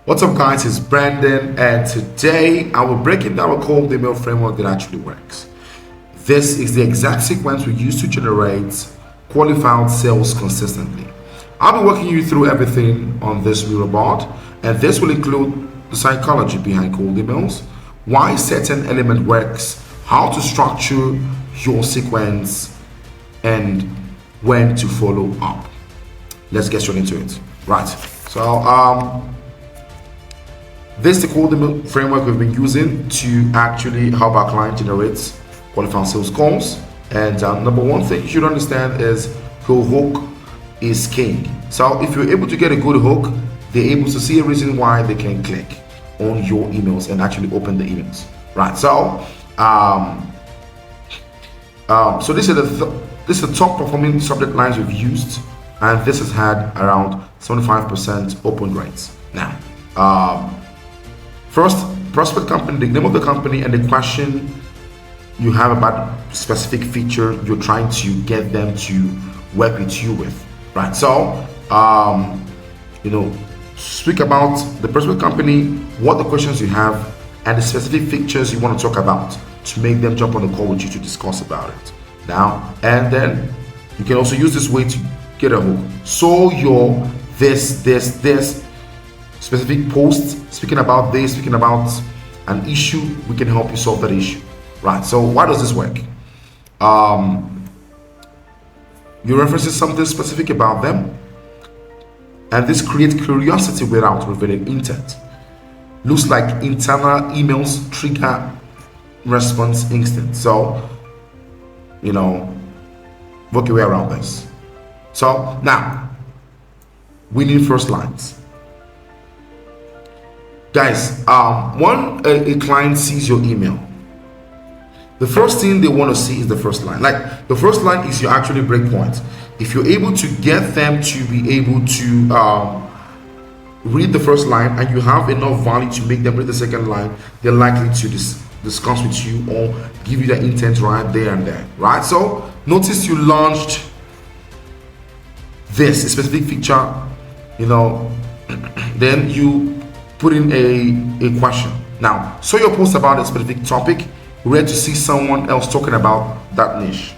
What's up, guys? It's Brandon, and today I will break it down a cold email framework that actually works. This is the exact sequence we use to generate qualified sales consistently. I'll be walking you through everything on this Miro board, and this will include the psychology behind cold emails, why certain element works, how to structure your sequence, and when to follow up. Let's get straight into it. Right. So this is the cold email framework we've been using to actually help our client generate qualified sales calls. And number one thing you should understand is your hook is king. So if you're able to get a good hook, they're able to see a reason why they can click on your emails and actually open the emails. Right. So so this is the top performing subject lines we've used, and this has had around 75% open rates. Now, first, prospect company, the name of the company, and the question you have about specific feature you're trying to get them to work with you with. Right. So, speak about the prospect company, what the questions you have, and the specific features you want to talk about to make them jump on the call with you to discuss about it. Now, and then you can also use this way to get a hook. So your this specific post speaking about this, speaking about an issue, we can help you solve that issue. Right. So why does this work? You references something specific about them, and this creates curiosity without revealing intent. Looks like internal emails trigger response instant. So, work your way around this. So now we need first lines. Guys, when a client sees your email, the first thing they want to see is the first line. Like, the first line is your actually breakpoint. If you're able to get them to be able to read the first line, and you have enough value to make them read the second line, they're likely to discuss with you or give you the intent right there and there. Right. So notice you launched this specific feature, then you put in a question. Now, so your post about a specific topic, we're to see someone else talking about that niche.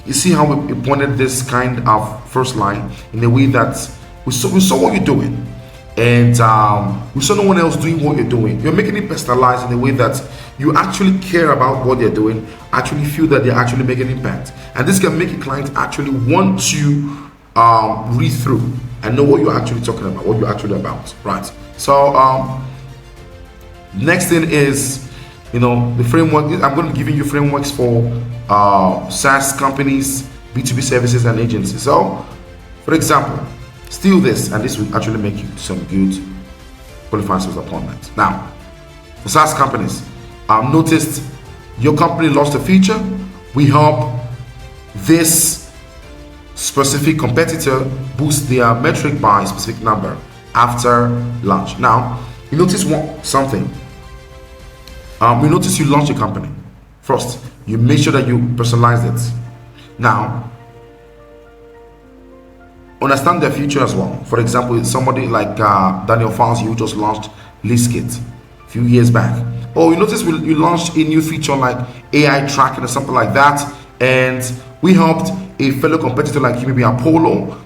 You see how we pointed this kind of first line in a way that we saw what you're doing, and we saw no one else doing what you're doing. You're making it personalized in a way that you actually care about what they're doing, actually feel that they're actually making an impact, and this can make a client actually want to read through and know what you're actually talking about, what you're actually about. Right. So next thing is, the framework. I'm going to be giving you frameworks for SaaS companies, B2B services, and agencies. So, for example, steal this, and this will actually make you some good qualified sales appointments. Now, for SaaS companies, noticed your company lost a feature. We help this specific competitor boost their metric by a specific number after launch. Now, you notice something. We notice you launched a company. First, you make sure that you personalize it. Now, understand their future as well. For example, somebody like Daniel Fauci, who just launched Liskit a few years back. Oh, you notice you launched a new feature like AI tracking or something like that, and we helped a fellow competitor like you, maybe Apollo,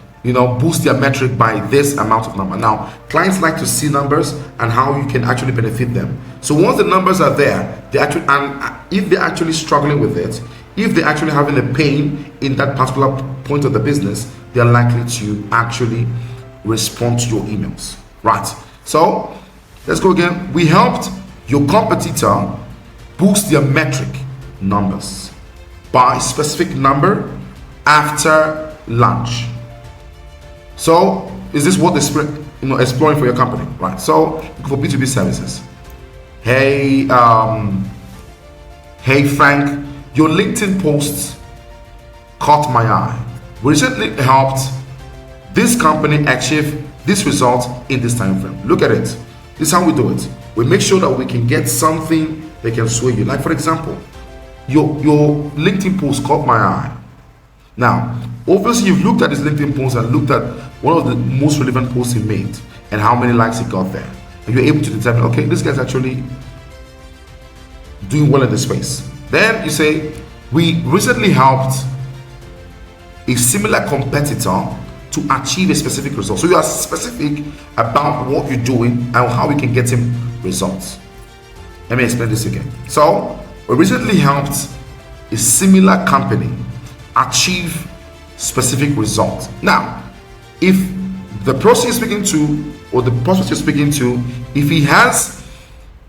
boost their metric by this amount of number. Now, clients like to see numbers and how you can actually benefit them. So once the numbers are there, if they're actually struggling with it, if they're actually having a pain in that particular point of the business, they're likely to actually respond to your emails. Right. So let's go again. We helped your competitor boost their metric numbers by a specific number after launch. So is this what they're exploring for your company? Right. So for B2B services, hey Frank, your LinkedIn posts caught my eye. We recently helped this company achieve this result in this time frame. Look at it. This is how we do it. We make sure that we can get something that can sway you. Like, for example, your LinkedIn post caught my eye. Now, obviously, you've looked at his LinkedIn post and looked at one of the most relevant posts he made and how many likes he got there. and you're able to determine, okay, this guy's actually doing well in this space. Then you say, we recently helped a similar competitor to achieve a specific result. So you are specific about what you're doing and how we can get him results. Let me explain this again. So we recently helped a similar company achieve specific results. Now, if the person you're speaking to or the prospect you're speaking to, if he has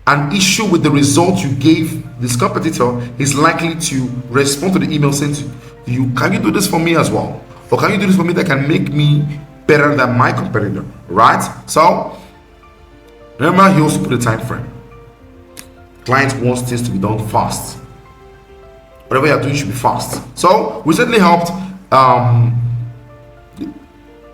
an issue with the result you gave this competitor, he's likely to respond to the email saying to you, can you do this for me as well? Or can you do this for me that can make me better than my competitor? Right? So remember, he also put a time frame. Client wants this to be done fast. Whatever you're doing should be fast. So we certainly helped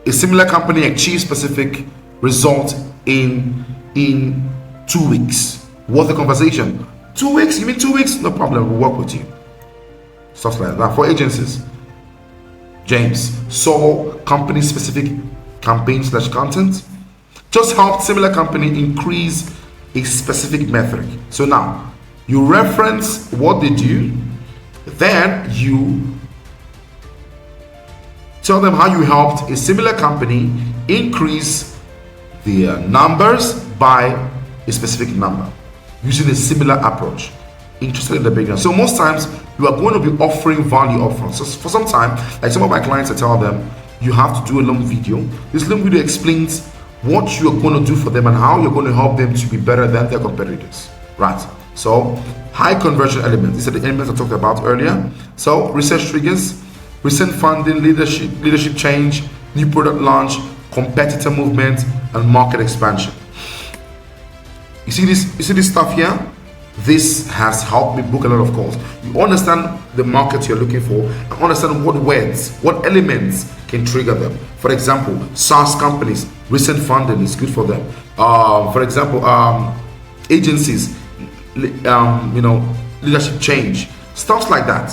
a similar company achieve specific result in 2 weeks. What's the conversation? 2 weeks? You mean 2 weeks? No problem, we'll work with you. Stuff like that. For agencies, James saw company specific campaign/content, just helped similar company increase a specific metric. So now you reference what they do, then you tell them how you helped a similar company increase their numbers by a specific number using a similar approach. Interested in the beginning. So most times you are going to be offering value upfront. So for some time, like some of my clients, I tell them you have to do a long video. This long video explains what you are going to do for them and how you're going to help them to be better than their competitors. Right. So high conversion elements. These are the elements I talked about earlier. So research triggers, recent funding, leadership change, new product launch, competitor movement, and market expansion. You see this stuff here? This has helped me book a lot of calls. You understand the market you're looking for and understand what words, what elements can trigger them. For example, SaaS companies, recent funding is good for them. For example, agencies, leadership change, stuff like that.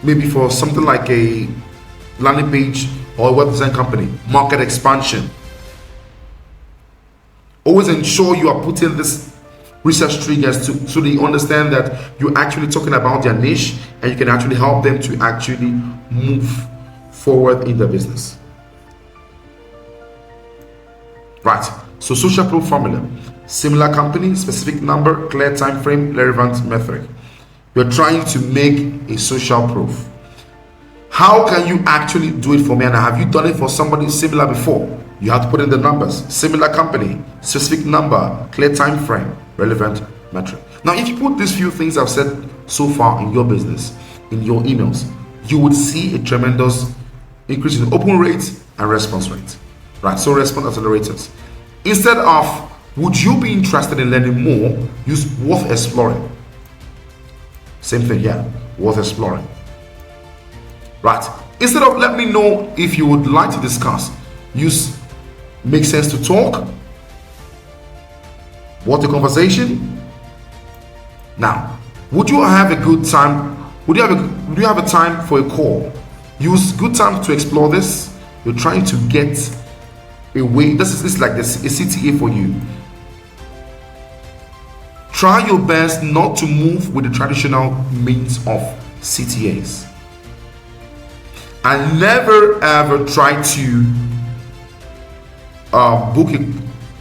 Maybe for something like a landing page or a web design company, market expansion. Always ensure you are putting this research triggers so they understand that you're actually talking about their niche and you can actually help them to actually move forward in their business. Right. So social proof formula. Similar company, specific number, clear time frame, relevant metric. You're trying to make a social proof. How can you actually do it for me? And have you done it for somebody similar before? You have to put in the numbers. Similar company, specific number, clear time frame, relevant metric. Now, if you put these few things I've said so far in your business, in your emails, you would see a tremendous increase in open rate and response rate. Right? So response accelerators. Instead of, would you be interested in learning more? Use worth exploring. Same thing here, worth exploring. Right? Instead of let me know if you would like to discuss, use make sense to talk. What a conversation. Now, would you have a good time? Would you have a time for a call? Use good time to explore this. You're trying to get a way. This is like this a CTA for you. Try your best not to move with the traditional means of CTAs. And never ever try to book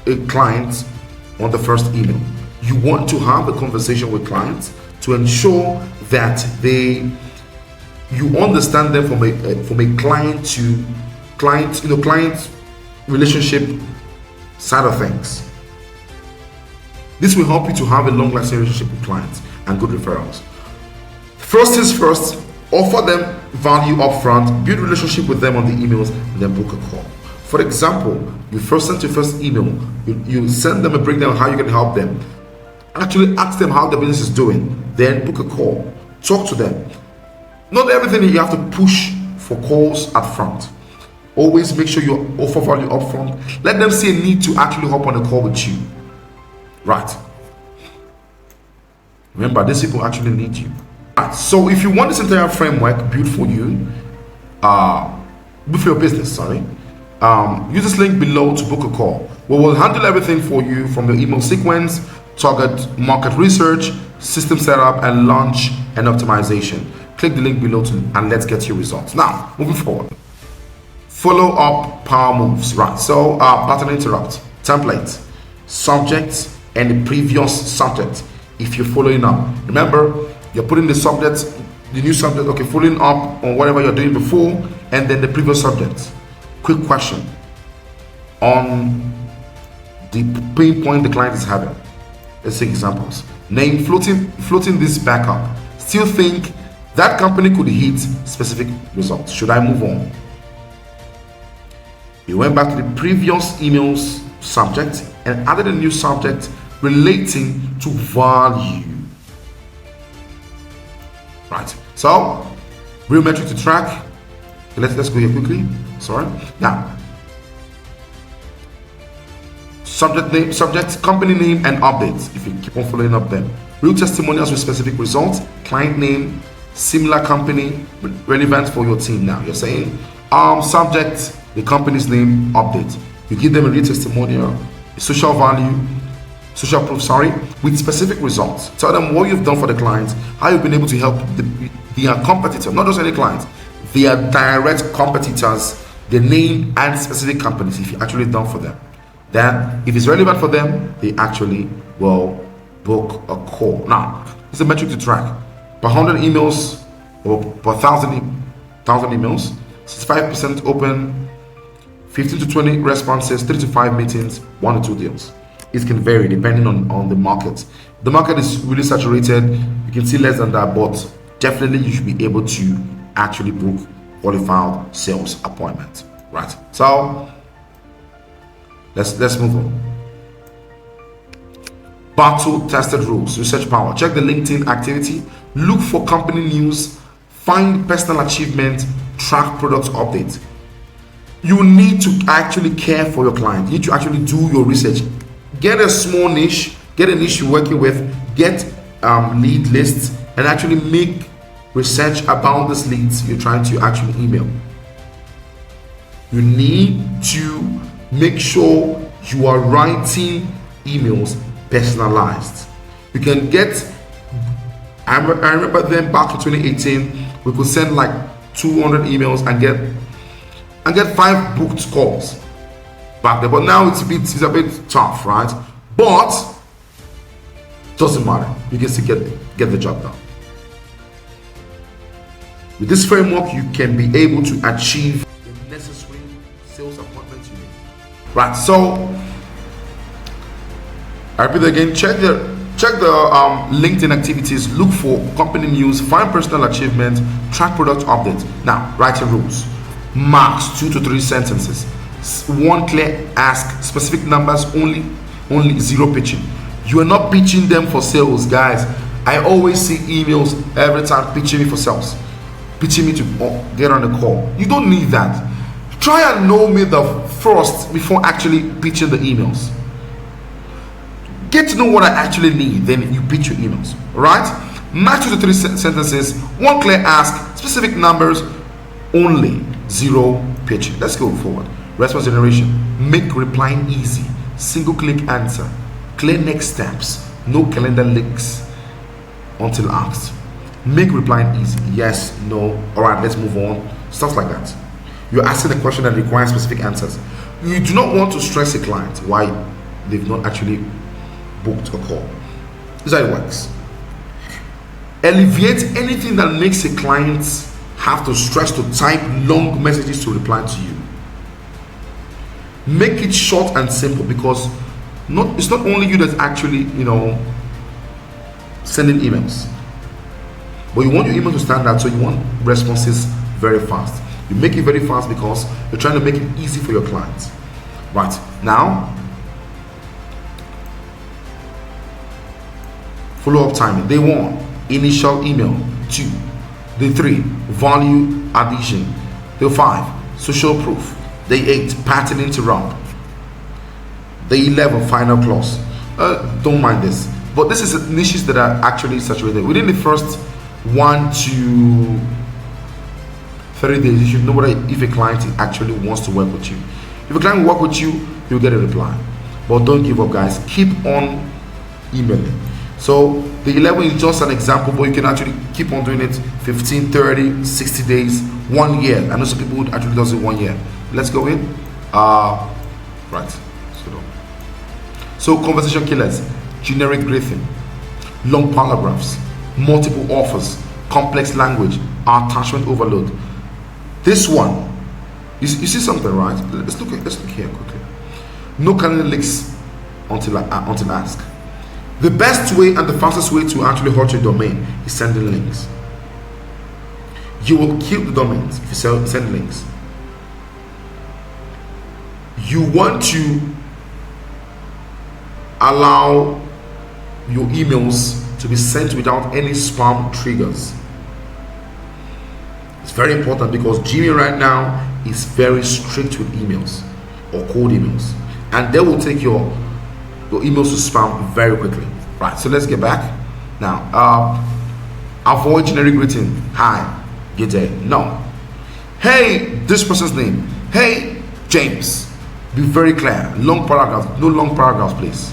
a client on the first email. You want to have a conversation with clients to ensure that you understand them from a client to client relationship side of things. This will help you to have a long-lasting relationship with clients and good referrals. First things first, offer them value upfront, build relationship with them on the emails, and then book a call. For example, you first send your first email, you send them a breakdown of how you can help them. Actually ask them how the business is doing, then book a call. Talk to them. Not everything you have to push for calls at front. Always make sure you offer value upfront. Let them see a need to actually hop on a call with you. Right. Remember, these people actually need you. Right. So if you want this entire framework built for you, built for your business, Use this link below to book a call. We will handle everything for you from the email sequence, target market research, system setup, and launch and optimization. Click the link below and let's get your results. Now, moving forward. Follow up power moves, right? So, pattern interrupt, template, subject, and the previous subject. If you're following up, remember you're putting the subject, the new subject, okay, following up on whatever you're doing before, and then the previous subject. Quick question on the pain point the client is having. Let's take examples. Name, floating this back up. Still think that company could hit specific results. Should I move on? You went back to the previous email's subject and added a new subject relating to value. Right. So, real metric to track. Okay, let's go here quickly. Sorry. Now, subject name, subject, company name, and updates. If you keep on following up them. Real testimonials with specific results. Client name, similar company, relevant for your team. Now, you're saying subject, the company's name, update. You give them a real testimonial, a social value, social proof, with specific results. Tell them what you've done for the client, how you've been able to help their competitor, not just any client, their direct competitors, the name and specific companies, if you actually done for them. Then, if it's relevant for them, they actually will book a call. Now, it's a metric to track. Per 100 emails or per 1,000 emails, 65% open, 15 to 20 responses, 3 to 5 meetings, 1 to 2 deals. It can vary depending on the market. The market is really saturated. You can see less than that, but definitely you should be able to actually book qualified sales appointment. Right. So let's move on. Battle tested rules, research power. Check the LinkedIn activity. Look for company news. Find personal achievement. Track product updates. You need to actually care for your client. You need to actually do your research. Get a small niche, get a niche you're working with, get lead lists, and actually make research about these leads you're trying to actually email. You need to make sure you are writing emails personalized. You can get, I remember then back in 2018, we could send like 200 emails and get 5 booked calls back there, but now it's a bit tough, right? But doesn't matter, you can still get the job done. With this framework, you can be able to achieve the necessary sales appointments you need. Right, so I repeat again, check the LinkedIn activities, look for company news, find personal achievement, track product updates. Now, writing rules. Max 2 to 3 sentences. 1 clear ask, specific numbers, only 0 pitching. You are not pitching them for sales, guys. I always see emails every time pitching me for sales, pitching me to get on the call. You don't need that. Try and know me the first before actually pitching the emails. Get to know what I actually need, then you pitch your emails. Right? Max 2 to 3 sentences, 1 clear ask, specific numbers, only 0 pitching. Let's go forward. Response generation. Make replying easy. Single click answer. Clear next steps. No calendar links until asked. Make replying easy. Yes, no. Alright, let's move on. Stuff like that. You're asking a question that requires specific answers. You do not want to stress a client why they've not actually booked a call. This is how it works. Alleviate anything that makes a client have to stress to type long messages to reply to you. Make it short and simple, because it's not only you that's actually sending emails, but you want your email to stand out, so you want responses very fast. You make it very fast because you're trying to make it easy for your clients. Right, now follow-up timing. Day 1, initial email. 2, day 3, value addition. Day 5, social proof. Day 8, pattern interrupt. Day 11, final clause. Don't mind this, but this is niches that are actually saturated. Within the first 1 to 30 days, you should know if a client actually wants to work with you. If a client will work with you, you'll get a reply. But don't give up, guys. Keep on emailing. So the 11 is just an example, but you can actually keep on doing it 15, 30, 60 days, 1 year. I know some people would actually does it 1 year. Let's go in. Right. So conversation killers, generic greeting, long paragraphs, multiple offers, complex language, attachment overload. This one, you see something, right? Let's look here quickly. No calendar links until asked. The best way and the fastest way to actually hurt your domain is sending links. You will kill the domains if you send links. You want to allow your emails to be sent without any spam triggers. It's very important because Gmail right now is very strict with emails or cold emails, and they will take your emails to spam very quickly. Right, so let's get back now. Avoid generic greeting. Hi, good day. No. Hey, this person's name. Hey, James. Be very clear. Long paragraphs. No long paragraphs, please.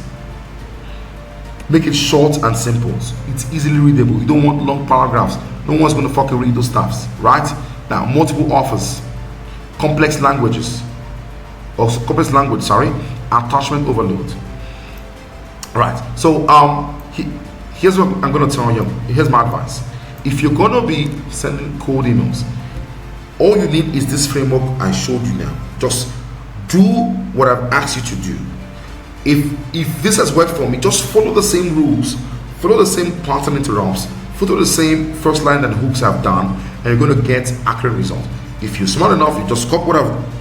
Make it short and simple. It's easily readable. You don't want long paragraphs. No one's going to fucking read those stuffs, right? Now, multiple offers, complex language, attachment overload. Right. So here's what I'm going to tell you. Here's my advice. If you're going to be sending cold emails, all you need is this framework I showed you now. Just do what I've asked you to do. If this has worked for me, just follow the same rules, follow the same pattern interrupts, follow the same first line and hooks I've done, and you're going to get accurate results. If you're smart enough, you just copy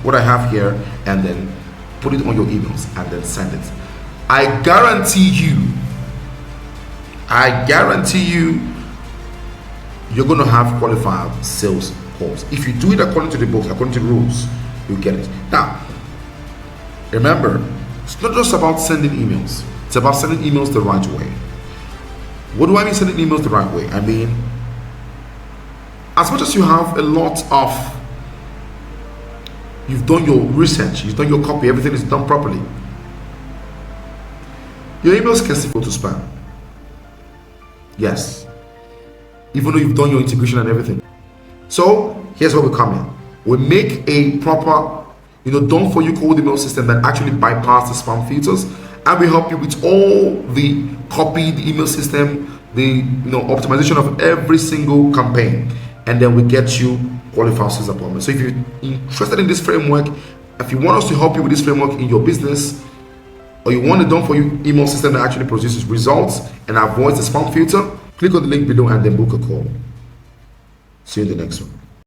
what I have here and then put it on your emails and then send it. I guarantee you you're going to have qualified sales calls. If you do it according to the book, according to the rules, you'll get it. Now, remember, it's not just about sending emails. It's about sending emails the right way. What do I mean sending emails the right way? I mean, as much as you have a lot of, you've done your research, you've done your copy, everything is done properly, your emails can still go to spam. Yes. Even though you've done your integration and everything. So, here's where we come in. We make a proper, done for you cold email system that actually bypass the spam filters, and we help you with all the copied email system, the optimization of every single campaign, and then we get you qualified sales appointments. So if you're interested in this framework, if you want us to help you with this framework in your business, or you want a done for you email system that actually produces results and avoids the spam filter, click on the link below and then book a call. See you in the next one.